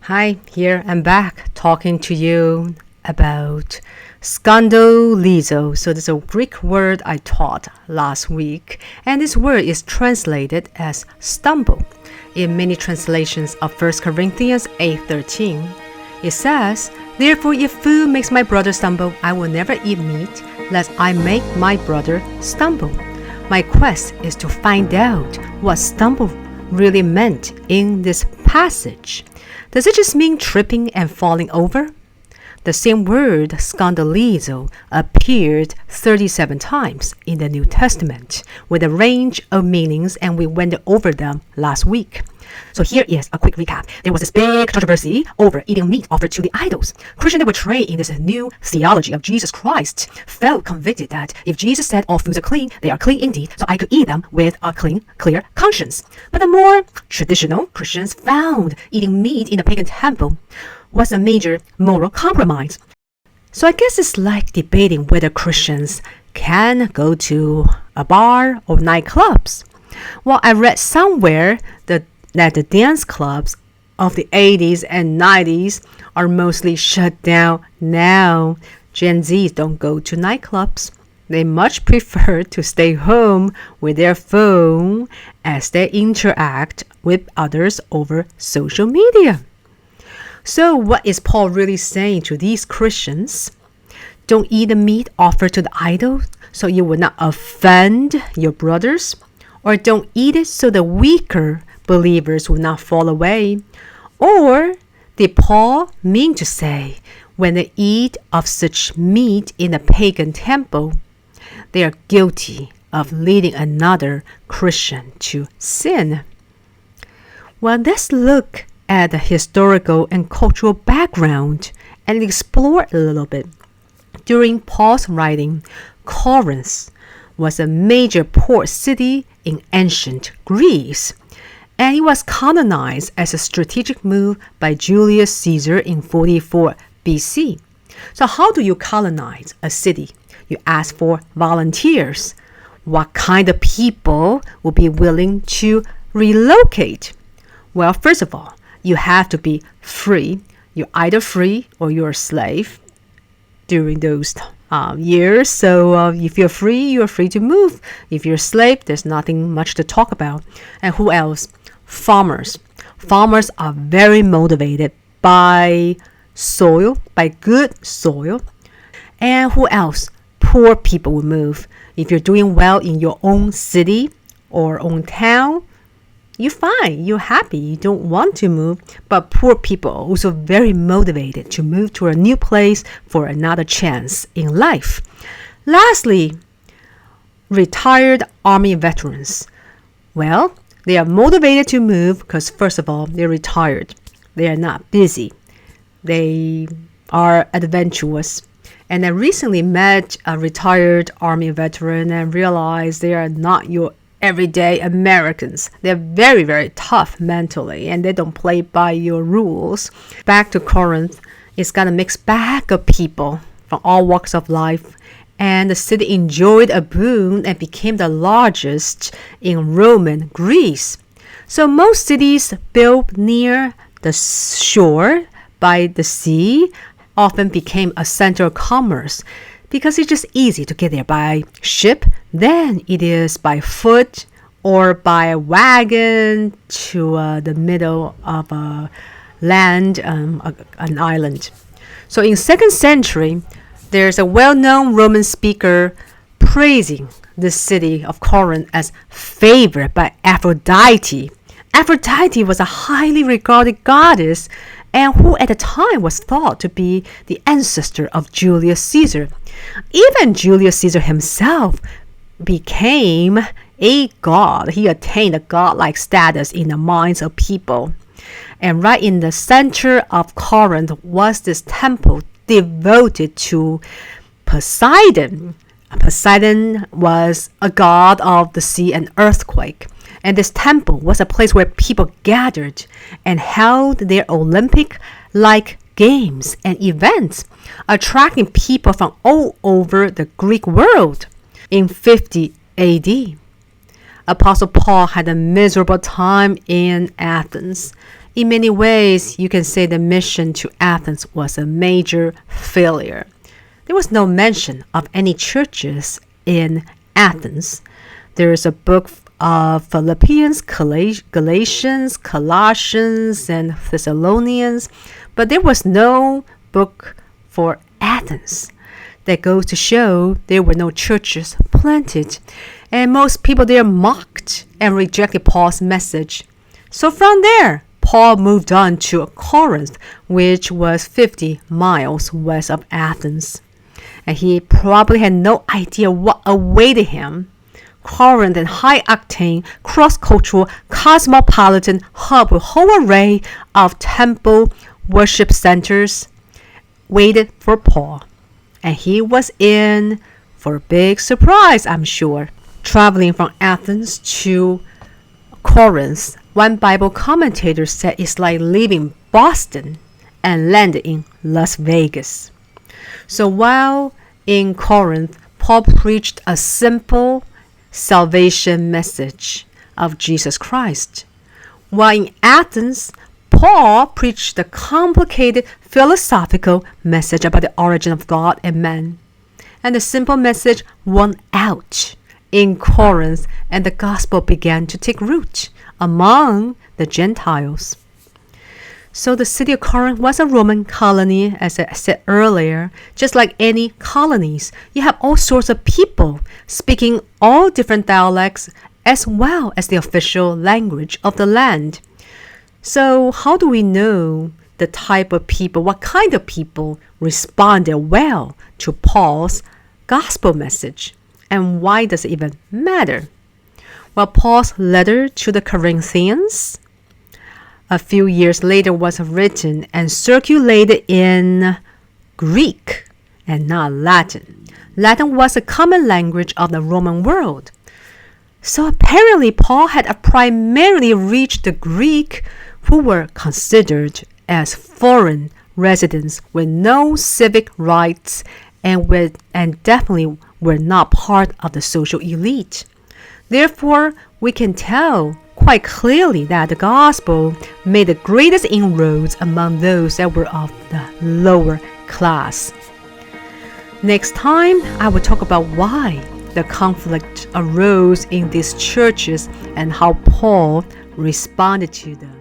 Hi, here I'm back talking to you about scandalizo. So this is a Greek word I taught last week, and this word is translated as stumble. In many translations of 1 Corinthians 8:13, it says, "Therefore if food makes my brother stumble, I will never eat meat, lest I make my brother stumble." My quest is to find out what stumble really meant in this passage. Does it just mean tripping and falling over? The same word, scandalizo, appeared 37 times in the New Testament with a range of meanings, and we went over them last week. So here is a quick recap. There was this big controversy over eating meat offered to the idols. Christians that were trained in this new theology of Jesus Christ felt convicted that if Jesus said all foods are clean, they are clean indeed, so I could eat them with a clean, clear conscience. But the more traditional Christians found eating meat in the pagan temple was a major moral compromise. So I guess it's like debating whether Christians can go to a bar or nightclubs. Well, I read somewhere that the dance clubs of the 80s and 90s are mostly shut down now. Gen Zs don't go to nightclubs. They much prefer to stay home with their phone as they interact with others over social media. So what is Paul really saying to these Christians? Don't eat the meat offered to the idol so you will not offend your brothers, or don't eat it so the weaker believers will not fall away? Or did Paul mean to say when they eat of such meat in a pagan temple, they are guilty of leading another Christian to sin? Well, let's look at the historical and cultural background and explore a little bit. During Paul's writing, Corinth was a major port city in ancient Greece, and it was colonized as a strategic move by Julius Caesar in 44 BC. So how do you colonize a city? You ask for volunteers. What kind of people will be willing to relocate? Well, first of all, you have to be free. You're either free or you're a slave during those years. So if you're free to move. If you're a slave, there's nothing much to talk about. And who else? Farmers. Farmers are very motivated by soil, by good soil. And who else? Poor people will move. If you're doing well in your own city or own town, you're fine, you're happy, you don't want to move. But poor people are also very motivated to move to a new place for another chance in life. Lastly, retired army veterans. Well, they are motivated to move because, first of all, they're retired. They are not busy. They are adventurous. And I recently met a retired army veteran and realized they are not your everyday Americans. They're very, very tough mentally, and they don't play by your rules. Back to Corinth, it's got a mixed bag of people from all walks of life, and the city enjoyed a boom and became the largest in Roman Greece. So most cities built near the shore by the sea often became a center of commerce, because it's just easy to get there by ship than it is by foot or by a wagon to the middle of a land, an island. So in 2nd century, there's a well-known Roman speaker praising the city of Corinth as favored by Aphrodite. Aphrodite was a highly regarded goddess, and who at the time was thought to be the ancestor of Julius Caesar. Even Julius Caesar himself became a god. He attained a godlike status in the minds of people. And right in the center of Corinth was this temple devoted to Poseidon. Poseidon was a god of the sea and earthquake. And this temple was a place where people gathered and held their Olympic-like games and events, attracting people from all over the Greek world. In 50 AD, Apostle Paul had a miserable time in Athens. In many ways, you can say the mission to Athens was a major failure. There was no mention of any churches in Athens. There is a book of Philippians, Galatians, Colossians, and Thessalonians, but there was no book for Athens. That goes to show there were no churches planted, and most people there mocked and rejected Paul's message. So from there, Paul moved on to Corinth, which was 50 miles west of Athens. And he probably had no idea what awaited him. Corinth, and high-octane, cross-cultural, cosmopolitan hub with a whole array of temple worship centers, waited for Paul. And he was in for a big surprise, I'm sure. Traveling from Athens to Corinth, one Bible commentator said it's like leaving Boston and landing in Las Vegas. So while in Corinth, Paul preached a simple salvation message of Jesus Christ, while in Athens, Paul preached the complicated philosophical message about the origin of God and man. And the simple message won out in Corinth, and the gospel began to take root among the Gentiles. So the city of Corinth was a Roman colony, as I said earlier. Just like any colonies, you have all sorts of people speaking all different dialects as well as the official language of the land. So how do we know the type of people, what kind of people responded well to Paul's gospel message? And why does it even matter? Well, Paul's letter to the Corinthians a few years later was written and circulated in Greek and not Latin. Latin was a common language of the Roman world. So apparently Paul had primarily reached the Greek who were considered as foreign residents with no civic rights and definitely were not part of the social elite. Therefore, we can tell quite clearly that the gospel made the greatest inroads among those that were of the lower class. Next time, I will talk about why the conflict arose in these churches and how Paul responded to them.